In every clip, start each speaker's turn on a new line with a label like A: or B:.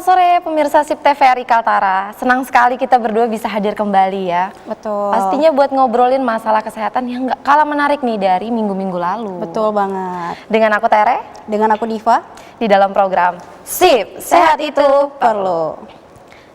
A: sore pemirsa SIP TVRI Kaltara. Senang sekali kita berdua bisa hadir kembali ya.
B: Betul.
A: Pastinya buat ngobrolin masalah kesehatan yang gak kalah menarik nih dari minggu-minggu lalu.
B: Betul banget.
A: Dengan aku Tere.
B: Dengan aku Diva.
A: Di dalam program SIP, Sehat Itu Perlu.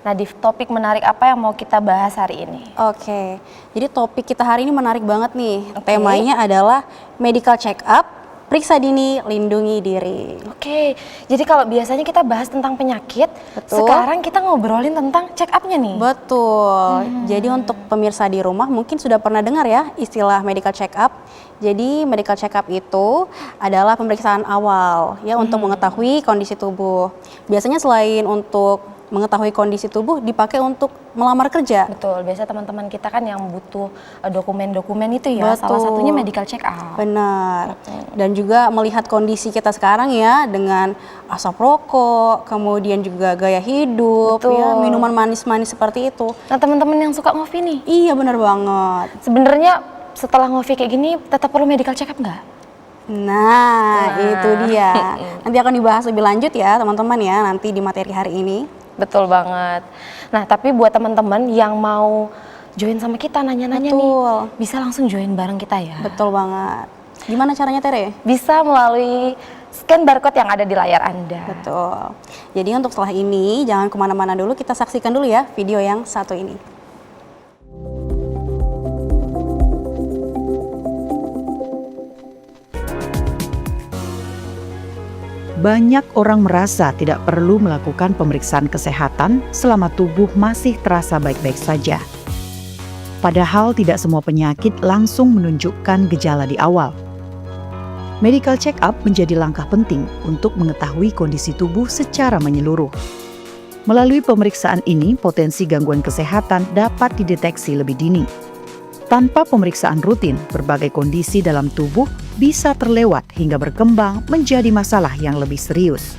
A: Nah, di topik menarik apa yang mau kita bahas hari ini?
B: Oke, jadi topik kita hari ini menarik banget nih. Temanya adalah medical check up. Periksa dini, lindungi diri.
A: Oke, jadi kalau biasanya kita bahas tentang penyakit,
B: Betul.
A: sekarang kita ngobrolin tentang check up-nya nih.
B: Betul. Jadi untuk pemirsa di rumah mungkin sudah pernah dengar ya istilah medical check up. Jadi medical check up itu adalah pemeriksaan awal ya untuk mengetahui kondisi tubuh. Biasanya selain untuk mengetahui kondisi tubuh dipakai untuk melamar kerja.
A: Betul, biasa teman-teman kita kan yang butuh dokumen-dokumen itu ya,
B: Betul.
A: salah satunya medical check up.
B: Benar. Dan juga melihat kondisi kita sekarang ya dengan asap rokok, kemudian juga gaya hidup,
A: Betul.
B: ya minuman manis-manis seperti itu.
A: Nah, teman-teman yang suka ngopi nih,
B: Iya benar banget.
A: sebenarnya setelah ngopi kayak gini tetap perlu medical check up nggak?
B: Nah, itu dia. Nanti akan dibahas lebih lanjut ya teman-teman ya nanti di materi hari ini.
A: Betul banget. Nah, tapi buat teman-teman yang mau join sama kita nanya-nanya nih,
B: Betul.
A: bisa langsung join bareng kita ya.
B: Betul banget. Gimana caranya Tere?
A: Bisa melalui scan barcode yang ada di layar Anda.
B: Betul. Jadi untuk setelah ini jangan kemana-mana dulu, kita saksikan dulu ya video yang satu ini.
C: Banyak orang merasa tidak perlu melakukan pemeriksaan kesehatan selama tubuh masih terasa baik-baik saja. Padahal tidak semua penyakit langsung menunjukkan gejala di awal. Medical check-up menjadi langkah penting untuk mengetahui kondisi tubuh secara menyeluruh. Melalui pemeriksaan ini, potensi gangguan kesehatan dapat dideteksi lebih dini. Tanpa pemeriksaan rutin, berbagai kondisi dalam tubuh bisa terlewat hingga berkembang menjadi masalah yang lebih serius.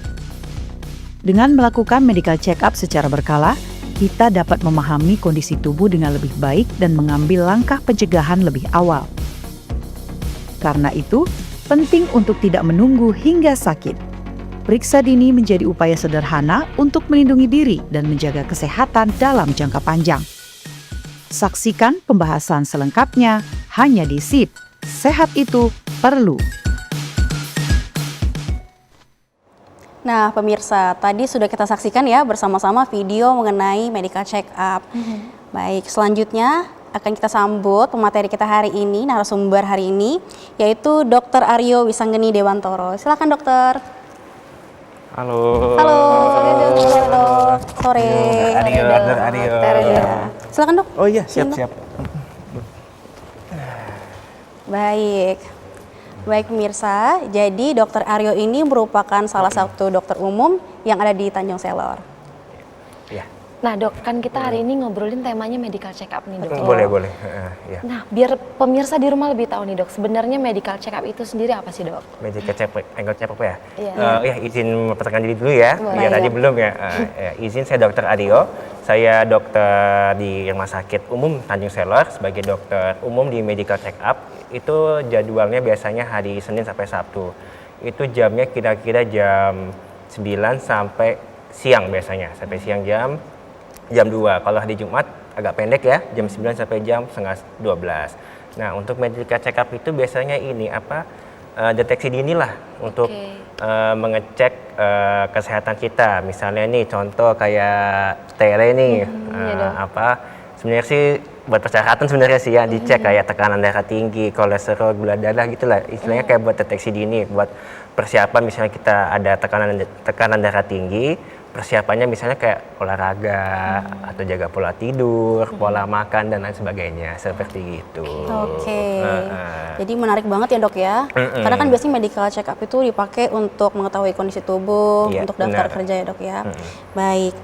C: Dengan melakukan medical check-up secara berkala, kita dapat memahami kondisi tubuh dengan lebih baik dan mengambil langkah pencegahan lebih awal. Karena itu, penting untuk tidak menunggu hingga sakit. Periksa dini menjadi upaya sederhana untuk melindungi diri dan menjaga kesehatan dalam jangka panjang. Saksikan pembahasan selengkapnya hanya di SIP, Sehat Itu Perlu.
B: Nah pemirsa, tadi sudah kita saksikan ya bersama-sama video mengenai medical check up. Baik, selanjutnya akan kita sambut pemateri kita hari ini, narasumber hari ini, yaitu Dr. Aryo Wisanggeni Dewantoro. Silakan dokter.
D: Halo.
B: Halo. Sore.
D: Aryo, Dr. Aryo.
B: Silakan dok.
D: Oh iya, siap.
B: Baik. Baik pemirsa, jadi Dr. Aryo ini merupakan salah satu dokter umum yang ada di Tanjung Selor.
D: Iya.
A: Nah, Dok, kan kita hari ini ngobrolin temanya medical check up nih, Dok.
D: Boleh. Ya.
A: Nah, biar pemirsa di rumah lebih tahu nih, Dok, sebenarnya medical check up itu sendiri apa sih, Dok?
D: Medical check-up ya?
A: Iya.
D: Ya, izin memperkenalkan diri dulu ya.
A: Boleh.
D: Biar tadi belum ya. Izin, saya Dr. Aryo. Saya dokter di Rumah Sakit Umum Tanjung Selor sebagai dokter umum di medical check up. Itu jadwalnya biasanya hari Senin sampai Sabtu. Itu jamnya kira-kira jam 9 sampai siang biasanya. Sampai siang jam 2. Kalau hari Jumat agak pendek ya, jam 9 sampai jam setengah 12. Nah, untuk medical check up itu biasanya ini deteksi dini lah untuk mengecek kesehatan kita. Misalnya nih contoh kayak Tere nih, sebenarnya sih buat persyaratan sebenarnya sih ya dicek kayak tekanan darah tinggi, kolesterol, gula darah gitulah. Istilahnya kayak buat deteksi dini, buat persiapan misalnya kita ada tekanan darah tinggi, persiapannya misalnya kayak olahraga atau jaga pola tidur, pola makan dan lain sebagainya seperti itu.
B: Oke. Jadi menarik banget ya dok ya. Karena kan biasanya medical check up itu dipakai untuk mengetahui kondisi tubuh,
D: Iya,
B: untuk daftar
D: benar.
B: kerja ya dok ya. Baik.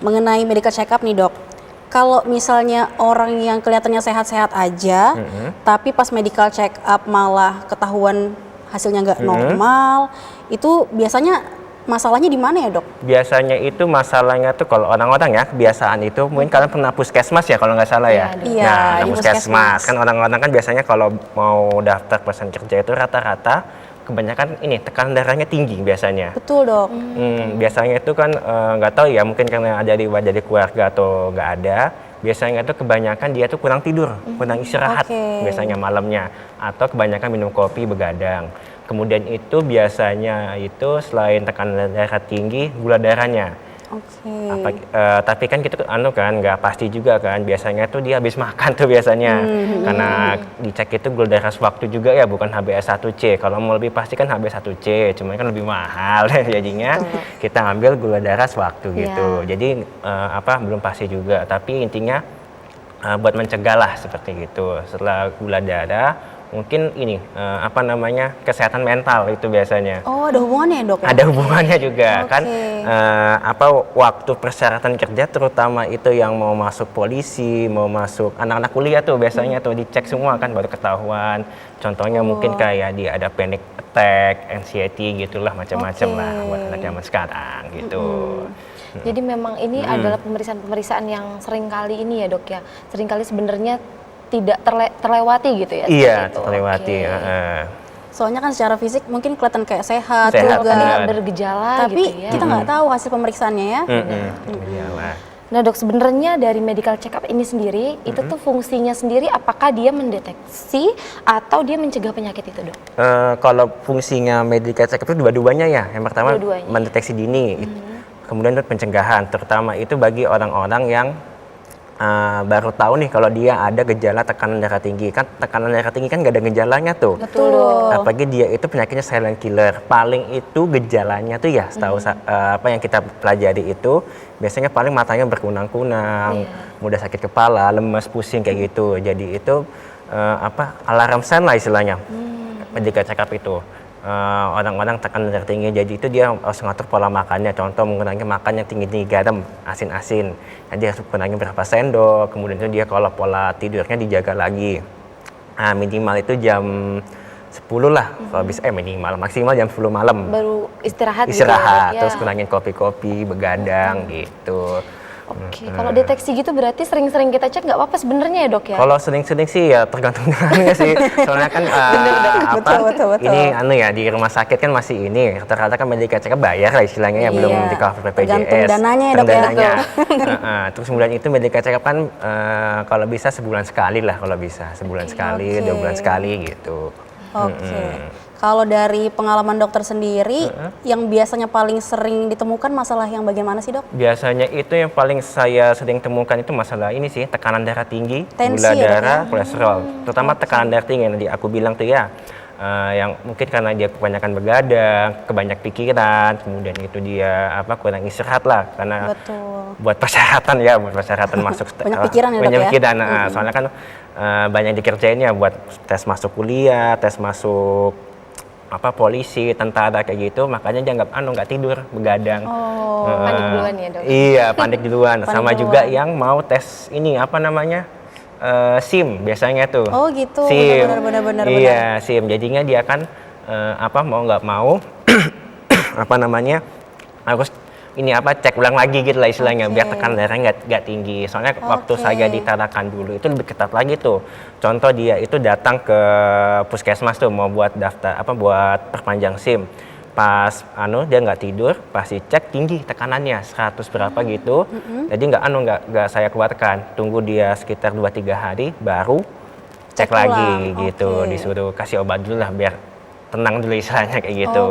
B: Mengenai medical check up nih dok. Kalau misalnya orang yang kelihatannya sehat-sehat aja, tapi pas medical check up malah ketahuan hasilnya nggak normal, itu biasanya masalahnya di mana ya dok?
D: Biasanya itu masalahnya tuh kalau orang-orang ya kebiasaan itu mungkin kalian pernah puskesmas ya kalau nggak salah ya.
B: Iya,
D: Nah,
B: di
D: puskesmas kan orang-orang kan biasanya kalau mau daftar pesan kerja itu rata-rata kebanyakan ini tekanan darahnya tinggi biasanya.
B: Betul dok.
D: Biasanya itu kan nggak tahu ya, mungkin karena ada riwayat dari keluarga atau nggak ada. Biasanya itu kebanyakan dia tuh kurang tidur, kurang istirahat biasanya malamnya, atau kebanyakan minum kopi begadang. Kemudian itu biasanya itu selain tekanan darah tinggi, gula darahnya. Tapi kan kita kan nggak pasti juga kan. Biasanya tuh dia habis makan tuh biasanya. Karena dicek itu gula darah sewaktu juga ya, bukan HbA1c. Kalau mau lebih pasti kan HbA1c, cuma kan lebih mahal jadinya kita ambil gula darah sewaktu gitu. Jadi belum pasti juga. Tapi intinya buat mencegah lah seperti gitu. Setelah gula darah, mungkin ini kesehatan mental itu biasanya.
B: Oh, ada hubungannya ya dok? Ya?
D: Ada hubungannya juga kan. Waktu persyaratan kerja terutama itu yang mau masuk polisi, mau masuk anak-anak kuliah tuh biasanya tuh dicek semua kan baru ketahuan. Contohnya mungkin kayak dia ada panic attack, anxiety gitulah, macam-macam lah buat anak zaman sekarang gitu.
A: Jadi memang ini adalah pemeriksaan-pemeriksaan yang sering kali ini ya dok ya. Sering kali sebenarnya tidak terlewati gitu ya?
D: Iya, terlewati.
B: Soalnya kan secara fisik mungkin kelihatan kayak sehat
A: juga,
B: juga,
A: bergejala
B: tapi
A: gitu ya.
B: kita nggak tahu hasil pemeriksaannya ya.
A: Nah dok, sebenarnya dari medical check up ini sendiri, itu tuh fungsinya sendiri apakah dia mendeteksi atau dia mencegah penyakit itu dok?
D: Kalau fungsinya medical check up itu dua-duanya ya. Yang pertama mendeteksi dini, kemudian itu pencegahan, terutama itu bagi orang-orang yang baru tahu nih kalau dia ada gejala tekanan darah tinggi. Kan tekanan darah tinggi kan gak ada gejalanya tuh.
A: Betul.
D: Apalagi dia itu penyakitnya silent killer. Paling itu gejalanya tuh ya setahu yang kita pelajari itu biasanya paling matanya berkunang-kunang, mudah sakit kepala, lemas, pusing kayak gitu. Jadi itu alarm sign lah istilahnya. Medical check up itu. Orang-orang tekanan darah tinggi, jadi itu dia harus ngatur pola makannya. Contoh mengurangi makan yang tinggi-tinggi garam, asin-asin. Jadi harus kurangi berapa sendok. Kemudian itu dia kalau pola tidurnya dijaga lagi. Minimal itu jam 10 lah, kalau bisa minimal, maksimal jam 10 malam.
A: Baru istirahat
D: gitu
A: ya?
D: Terus kurangin kopi-kopi, begadang gitu.
A: Oke, kalau deteksi gitu berarti sering-sering kita cek nggak apa-apa sebenarnya ya dok ya?
D: Kalau sering-sering sih ya tergantung dengannya sih. Soalnya kan
B: betul.
D: ini ya di rumah sakit kan masih ini rata-rata kan medical check up bayar lah istilahnya ya, belum di cover BPJS.
B: Tergantung dananya ya dok ya.
D: Terus kemudian itu medical check up kan kalau bisa sebulan sekali lah, kalau bisa sebulan sekali, 2 bulan sekali gitu.
B: Kalau dari pengalaman dokter sendiri, yang biasanya paling sering ditemukan masalah yang bagaimana sih dok?
D: Biasanya itu yang paling saya sering temukan itu masalah ini sih, tekanan darah tinggi, gula darah, kolesterol. Terutama tekanan darah tinggi yang tadi aku bilang tuh ya, yang mungkin karena dia kebanyakan begadang, kebanyak pikiran, kemudian itu dia kurang istirahat lah, karena buat persyaratan masuk
B: banyak pikiran ya dok ya?
D: Pikiran, soalnya kan banyak dikerjain ya buat tes masuk kuliah, tes masuk polisi, tentara kayak gitu, makanya dia nggak tidur, begadang.
A: Panik duluan ya dok?
D: Iya, panik duluan. Sama juga yang mau tes ini SIM biasanya tuh.
B: Oh gitu,
D: SIM.
B: benar.
D: Iya, SIM. Jadinya dia kan mau nggak mau harus cek ulang lagi gitu lah istilahnya, biar tekanan darahnya nggak tinggi. Soalnya waktu saya ditarakan dulu itu lebih ketat lagi tuh. Contoh dia itu datang ke puskesmas tuh mau buat daftar buat perpanjang SIM. Pas dia nggak tidur, pas dicek tinggi tekanannya 100 berapa gitu. Jadi nggak saya keluarkan. Tunggu dia sekitar 2-3 hari baru cek lagi gitu. Disuruh kasih obat dulu lah biar tenang dulu istilahnya kayak gitu.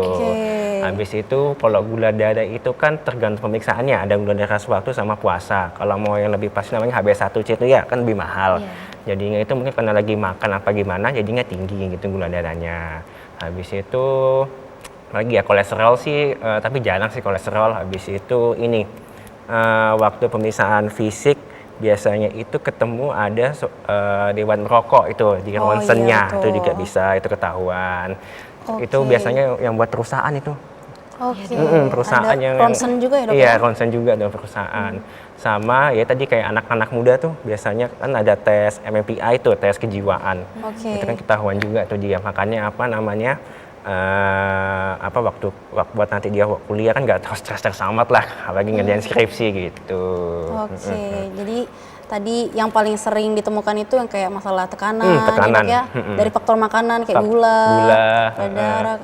D: Habis itu kalau gula darah itu kan tergantung pemeriksaannya, ada gula darah sewaktu sama puasa. Kalau mau yang lebih pasti namanya HbA1c itu ya kan lebih mahal. Jadinya itu mungkin karena lagi makan apa gimana jadinya tinggi gitu gula darahnya. Habis itu lagi ya kolesterol sih, tapi jarang sih kolesterol. Habis itu ini waktu pemeriksaan fisik biasanya itu ketemu ada riwayat merokok itu di ronsennya, itu juga bisa itu ketahuan. Itu biasanya yang buat perusahaan itu. Perusahaan yang
B: ronsen juga ya dok?
D: Iya, ronsen juga ada perusahaan. Sama ya tadi kayak anak-anak muda tuh biasanya kan ada tes MMPI itu, tes kejiwaan. Itu kan ketahuan juga tuh dia. Makanya waktu buat nanti dia kuliah kan nggak terus stres amat lah, apalagi ngerjain skripsi gitu.
B: Jadi tadi yang paling sering ditemukan itu yang kayak masalah tekanan,
D: tekanan.
B: ya dok ya, dari faktor makanan kayak gula, darah,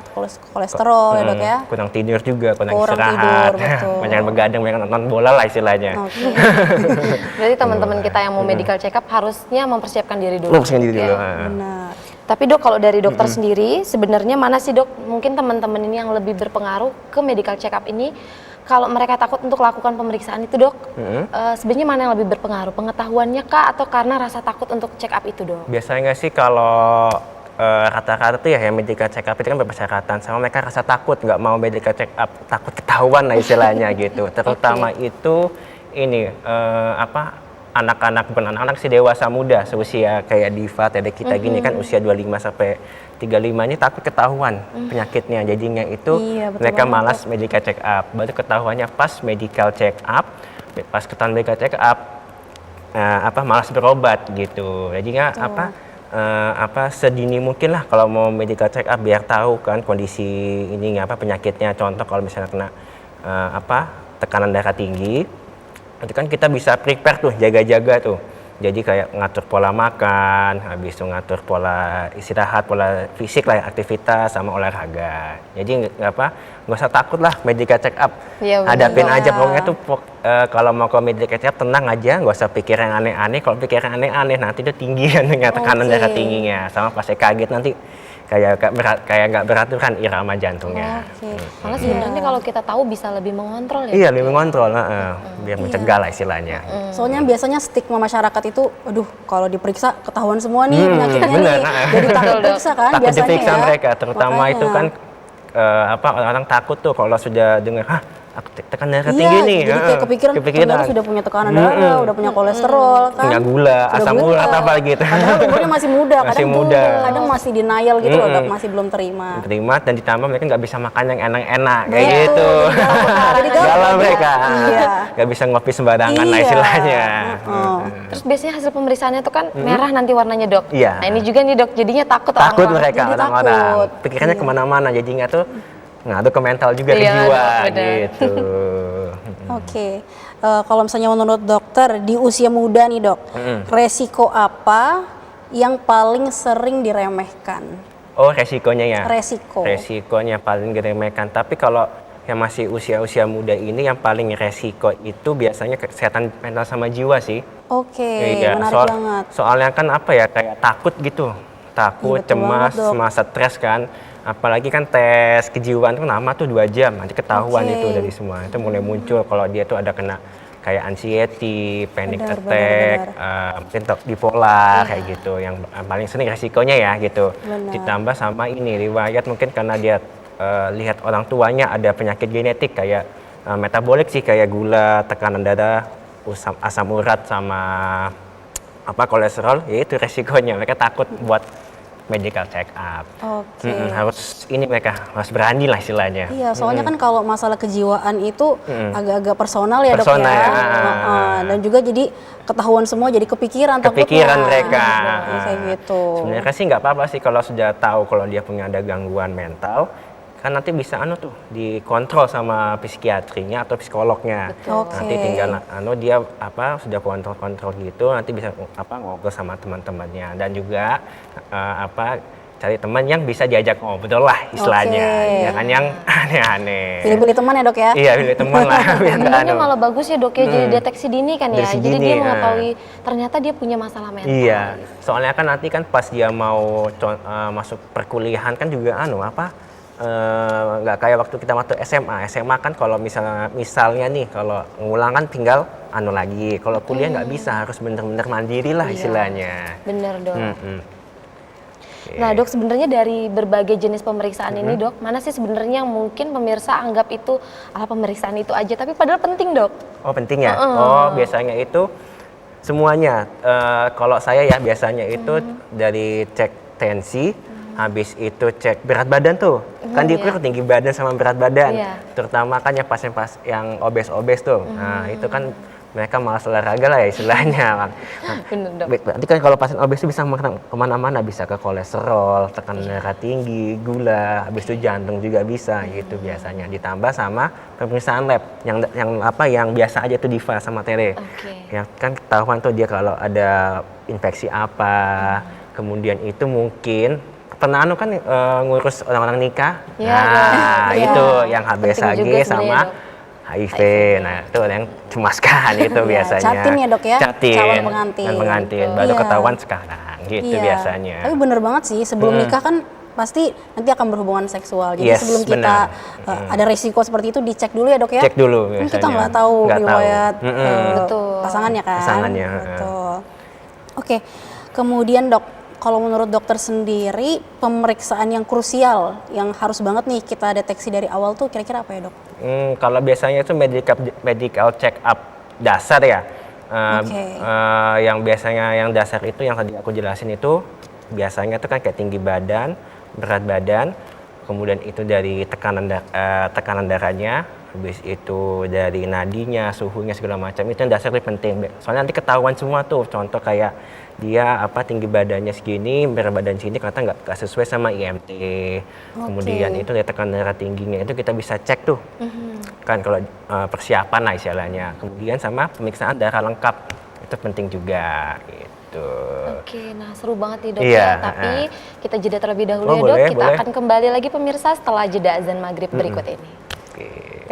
B: kolesterol ya dok ya.
D: Kurang tidur juga, kurang
B: Kurang
D: istirahat,
B: tidur, betul.
D: banyak begadang, banyak nonton bola lah istilahnya.
B: Oke.
A: Berarti teman-teman kita yang mau medical check up harusnya mempersiapkan diri dulu.
D: Mempersiapkan diri dulu.
B: Benar.
A: Tapi dok, kalau dari dokter sendiri, sebenarnya mana sih dok, mungkin teman-teman ini yang lebih berpengaruh ke medical check up ini, kalau mereka takut untuk lakukan pemeriksaan itu dok, sebenarnya mana yang lebih berpengaruh, pengetahuannya kah atau karena rasa takut untuk check up itu dok?
D: Biasanya sih kalau rata-rata tuh ya medical check up itu kan berpersyaratan, sama mereka rasa takut, nggak mau medical check up, takut ketahuan lah istilahnya gitu. Terutama itu ini anak-anak, bukan anak-anak sih, dewasa muda seusia kayak Diva, Tedek kita gini kan usia 25 sampai 35 ini takut ketahuan penyakitnya, jadinya itu mereka malas medical check up. Baru ketahuannya pas medical check up, pas ketahuan medical check up malas berobat gitu. Jadinya sedini mungkin lah kalau mau medical check up biar tahu kan kondisi ininya penyakitnya. Contoh kalau misalnya kena tekanan darah tinggi, itu kan kita bisa prepare tuh, jaga-jaga tuh. Jadi kayak ngatur pola makan, habis itu ngatur pola istirahat, pola fisik lah, aktivitas sama olahraga. Jadi nggak usah takut lah medical check up.
A: Ya,
D: hadapin aja pokoknya tuh kalau mau ke medical check up tenang aja, nggak usah pikir yang aneh-aneh. Kalau pikir yang aneh-aneh nanti itu tinggi kan tekanan darah tingginya, sama pas kaget nanti kayak nggak beraturan irama jantungnya.
A: Malah sebenarnya kalau kita tahu bisa lebih mengontrol ya.
D: Iya, lebih mengontrol, biar mencegah lah istilahnya.
B: Soalnya biasanya stigma masyarakat itu, aduh kalau diperiksa ketahuan semua nih penyakitnya
D: bener,
B: nih. Jadi takut periksa kan
D: takut
B: biasanya
D: diperiksa
B: ya.
D: mereka, terutama
B: Makanya.
D: itu kan orang-orang takut tuh kalau sudah dengar, aku tekanan darah tinggi nih.
B: Jadi kayak kepikiran ternyata sudah punya tekanan darah, udah punya kolesterol kan.
D: Punya gula, asam urat apa gitu.
B: Padahal umurnya masih muda,
D: Masih muda.
B: kadang masih denial gitu loh dok, masih belum terima.
D: Terima dan ditambah mereka nggak bisa makan yang enak-enak kayak
B: Betul,
D: gitu.
B: jadi galau
D: Galau
B: ya.
D: mereka.
B: Iya.
D: Nggak bisa ngopi sembarangan lah istilahnya.
A: Terus biasanya hasil pemeriksaannya itu kan merah nanti warnanya dok.
D: Iya.
A: Nah ini juga nih dok, jadinya takut
D: Takut
A: orang-orang.
D: mereka
B: Jadi
D: orang-orang.
B: takut.
D: Pikirannya kemana-mana jadinya tuh ngaruh ke mental juga ke
A: Iya,
D: jiwa
A: benar.
D: gitu.
B: Oke, kalau misalnya menurut dokter di usia muda nih dok, resiko apa yang paling sering diremehkan?
D: Oh, resikonya ya?
B: Resiko.
D: Resikonya paling diremehkan. Tapi kalau yang masih usia-usia muda ini yang paling resiko itu biasanya kesehatan mental sama jiwa sih.
B: Oke,
D: Iya,
B: menarik banget.
D: soalnya kan kayak takut gitu. Takut,
B: Iya, betul
D: cemas,
B: banget, Dok.
D: sama stres kan. Apalagi kan tes kejiwaan itu lama tuh 2 jam, nanti ketahuan
B: Oke.
D: itu dari semua. Itu mulai muncul kalau dia tuh ada kena kayak anxiety, panic
B: Benar,
D: attack, mungkin bipolar kayak gitu. Yang paling sering resikonya ya gitu.
B: Benar.
D: Ditambah sama ini riwayat mungkin karena dia lihat orang tuanya ada penyakit genetik kayak metabolik sih, kayak gula, tekanan darah, asam urat sama kolesterol, ya itu resikonya. Mereka takut buat medical check up.
B: Oke.
D: Mereka harus berani lah istilahnya.
B: Iya, soalnya kan kalau masalah kejiwaan itu agak-agak personal ya dok
D: Personal,
B: ya.
D: ya.
B: Dan juga jadi ketahuan semua, jadi kepikiran takutnya.
D: Mereka.
B: Iya, kayak gitu.
D: Sebenarnya sih nggak apa-apa sih kalau sudah tahu kalau dia punya ada gangguan mental, kan nanti bisa dikontrol sama psikiatrinya atau psikolognya.
B: Oke.
D: Nanti tinggal dia sudah kontrol gitu, nanti bisa ngobrol sama teman-temannya dan juga cari teman yang bisa diajak ngobrol lah istilahnya,
B: Oke.
D: jangan yang aneh-aneh.
B: Pilih-pilih teman ya dok ya.
D: Iya, pilih teman lah. biar nggak
A: Sebenarnya malah bagus ya dok ya, jadi deteksi dini kan ya.
D: Deteksi
A: Jadi
D: dini,
A: dia mengetahui ternyata dia punya masalah mental.
D: Iya, soalnya kan nanti kan pas dia mau masuk perkuliahan kan juga nggak kayak waktu kita waktu SMA. SMA kan kalau misalnya nih kalau ngulang kan tinggal lagi. Kalau kuliah nggak bisa, harus bener-bener mandiri lah istilahnya.
A: Bener dok. Nah dok, sebenarnya dari berbagai jenis pemeriksaan ini dok, mana sih sebenarnya yang mungkin pemirsa anggap itu pemeriksaan itu aja, tapi padahal penting dok.
D: Oh penting ya? Oh biasanya itu semuanya. Kalau saya ya biasanya itu dari cek tensi, habis itu cek berat badan tuh. Kan diukur tinggi badan sama berat badan.
A: Iya.
D: Terutama kan yang pasien yang obes-obes tuh. Nah itu kan mereka malas olahraga lah ya istilahnya.
A: Bener dok.
D: Berarti kan kalau pasien obes itu bisa kemana-mana, bisa ke kolesterol, tekanan darah tinggi, gula, habis itu jantung juga bisa gitu biasanya. Ditambah sama pemeriksaan lab yang biasa aja tuh Diva sama Tere. Ya kan ketahuan tuh dia kalau ada infeksi apa, kemudian itu mungkin pernah kan ngurus orang-orang nikah. Nah, itu yang HBsAg sama HIV. Nah, itu yang cemaskan itu biasanya.
B: Catin ya dok ya?
D: Catin.
B: Calon pengantin.
D: Dan pengantin. Baru ketahuan sekarang gitu biasanya.
B: Tapi bener banget sih, sebelum nikah kan pasti nanti akan berhubungan seksual. Jadi sebelum kita ada resiko seperti itu dicek dulu ya dok ya?
D: Cek dulu
B: kan
D: biasanya.
B: kita nggak tahu riwayat pasangannya kan?
D: Pasangannya.
B: Betul. Oke, kemudian dok, kalau menurut dokter sendiri, pemeriksaan yang krusial, yang harus banget nih kita deteksi dari awal tuh kira-kira apa ya dok?
D: Kalau biasanya itu medical check up dasar ya. Yang biasanya yang dasar itu yang tadi aku jelasin itu biasanya itu kan kayak tinggi badan, berat badan, kemudian itu dari tekanan darahnya, habis itu dari nadinya, suhunya segala macam, itu yang dasarnya penting. Soalnya nanti ketahuan semua tuh, contoh kayak dia tinggi badannya segini, berat badan segini, ternyata nggak sesuai sama IMT. Kemudian itu dari tekanan darah tingginya itu kita bisa cek tuh, kan kalau persiapan lah istilahnya. Kemudian sama pemeriksaan darah lengkap itu penting juga. Gitu.
A: Oke, nah seru banget nih dok ya. Tapi kita jeda terlebih dahulu ya dok. Kita akan kembali lagi pemirsa setelah jeda azan maghrib berikut ini.
D: Oke.